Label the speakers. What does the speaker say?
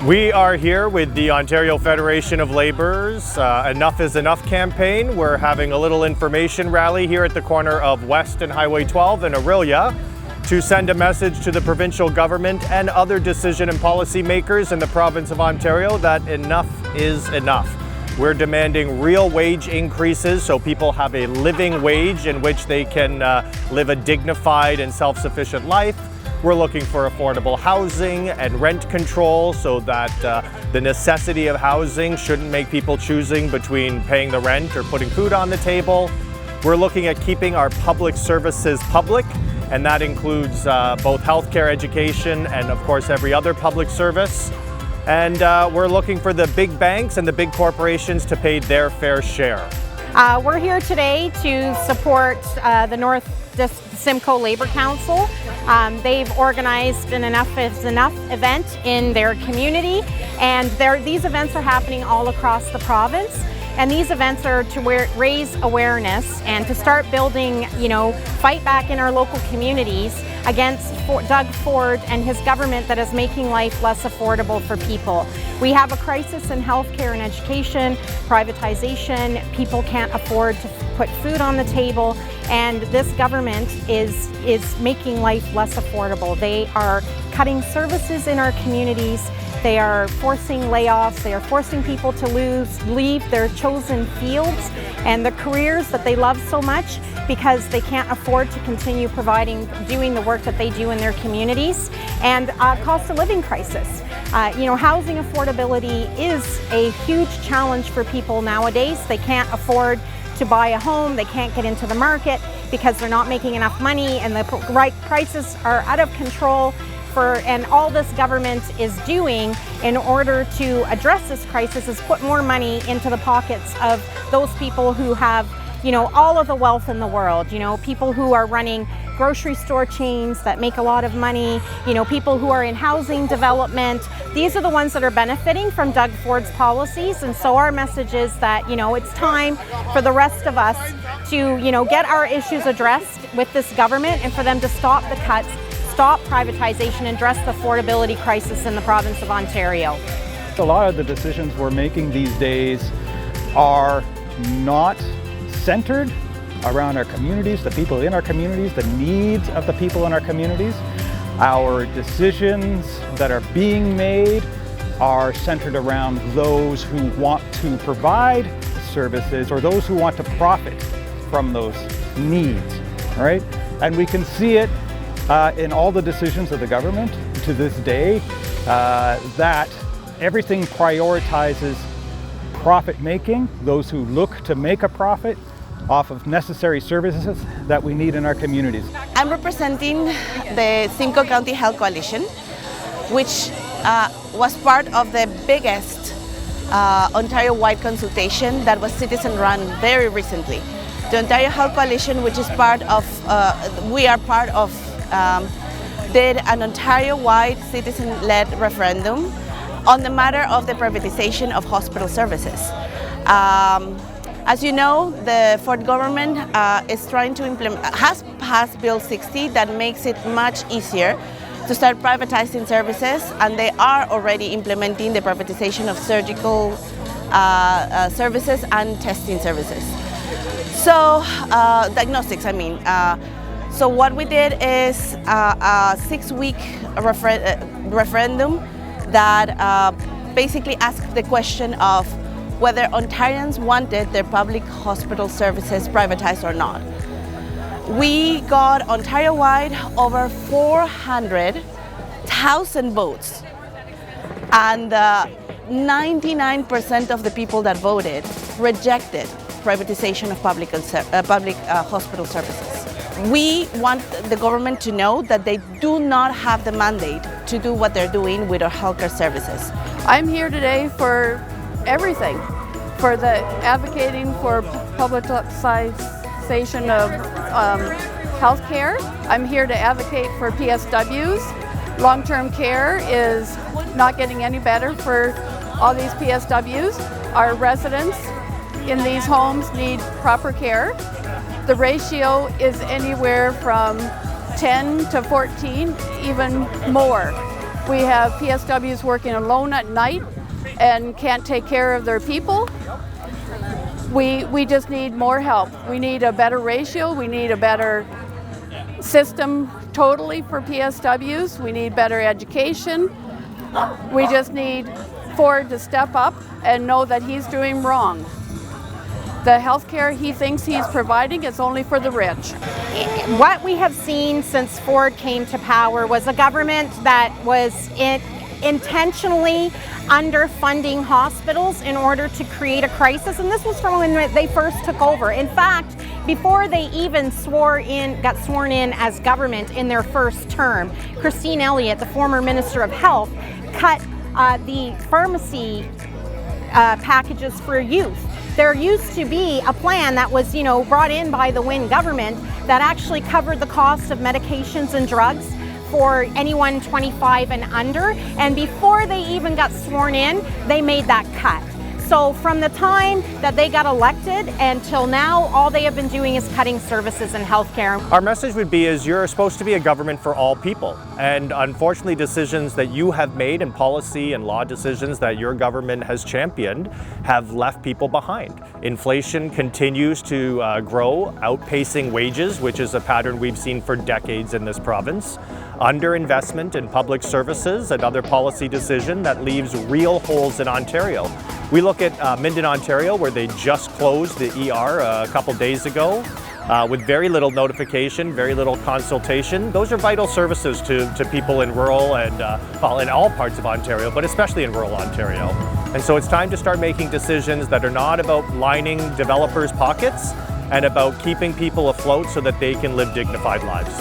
Speaker 1: We are here with the Ontario Federation of Labour's Enough is Enough campaign. We're having a little information rally here at the corner of West and Highway 12 in Orillia to send a message to the provincial government and other decision and policy makers in the province of Ontario that enough is enough. We're demanding real wage increases so people have a living wage in which they can live a dignified and self-sufficient life. We're looking for affordable housing and rent control so that the necessity of housing shouldn't make people choosing between paying the rent or putting food on the table. We're looking at keeping our public services public, and that includes both healthcare, education, and of course every other public service. And we're looking for the big banks and the big corporations to pay their fair share.
Speaker 2: We're here today to support the North Simcoe Labour Council. They've organized an Enough is Enough event in their community, and these events are happening all across the province. And these events are to raise awareness and to start building, fight back in our local communities against Doug Ford and his government that is making life less affordable for people. We have a crisis in healthcare and education, privatization, people can't afford to put food on the table, and this government is making life less affordable. They are cutting services in our communities. They are forcing layoffs. They are forcing people to leave their chosen fields and the careers that they love so much because they can't afford to continue doing the work that they do in their communities. And cost of living crisis. Housing affordability is a huge challenge for people nowadays. They can't afford to buy a home. They can't get into the market because they're not making enough money, and the prices are out of control. And all this government is doing in order to address this crisis is put more money into the pockets of those people who have, all of the wealth in the world. People who are running grocery store chains that make a lot of money, people who are in housing development. These are the ones that are benefiting from Doug Ford's policies. And so our message is that, it's time for the rest of us to, get our issues addressed with this government and for them to stop the cuts, stop privatization, and address the affordability crisis in the province of Ontario.
Speaker 3: A lot of the decisions we're making these days are not centered around our communities, the people in our communities, the needs of the people in our communities. Our decisions that are being made are centered around those who want to provide services or those who want to profit from those needs, right? And we can see it in all the decisions of the government to this day, that everything prioritizes profit making, those who look to make a profit off of necessary services that we need in our communities.
Speaker 4: I'm representing the Simcoe County Health Coalition, which was part of the biggest Ontario-wide consultation that was citizen-run very recently. The Ontario Health Coalition, which is we are part of, did an Ontario-wide citizen-led referendum on the matter of the privatization of hospital services. As you know, the Ford government is trying to has passed Bill 60 that makes it much easier to start privatizing services, and they are already implementing the privatization of surgical services and testing services. So, diagnostics, I mean. So what we did is a 6-week referendum that basically asked the question of whether Ontarians wanted their public hospital services privatized or not. We got Ontario-wide over 400,000 votes, and 99% of the people that voted rejected privatization of public hospital services. We want the government to know that they do not have the mandate to do what they're doing with our healthcare services.
Speaker 5: I'm here today for everything, for the advocating for publicization of healthcare. I'm here to advocate for PSWs. Long-term care is not getting any better for all these PSWs. Our residents in these homes need proper care. The ratio is anywhere from 10 to 14, even more. We have PSWs working alone at night and can't take care of their people. We just need more help. We need a better ratio. We need a better system totally for PSWs. We need better education. We just need Ford to step up and know that he's doing wrong. The health care he thinks he's providing is only for the rich.
Speaker 2: What we have seen since Ford came to power was a government that was intentionally underfunding hospitals in order to create a crisis, and this was from when they first took over. In fact, before they even got sworn in as government in their first term, Christine Elliott, the former Minister of Health, cut the pharmacy packages for youth. There used to be a plan that was, brought in by the Wynne government that actually covered the cost of medications and drugs for anyone 25 and under, and before they even got sworn in, they made that cut. So from the time that they got elected until now, all they have been doing is cutting services in healthcare.
Speaker 1: Our message would be is you're supposed to be a government for all people. And unfortunately, decisions that you have made and policy and law decisions that your government has championed have left people behind. Inflation continues to grow, outpacing wages, which is a pattern we've seen for decades in this province. Underinvestment in public services, another policy decision that leaves real holes in Ontario. We look at Minden, Ontario, where they just closed the ER a couple days ago with very little notification, very little consultation. Those are vital services to people in rural and, in all parts of Ontario, but especially in rural Ontario. And so it's time to start making decisions that are not about lining developers' pockets and about keeping people afloat so that they can live dignified lives.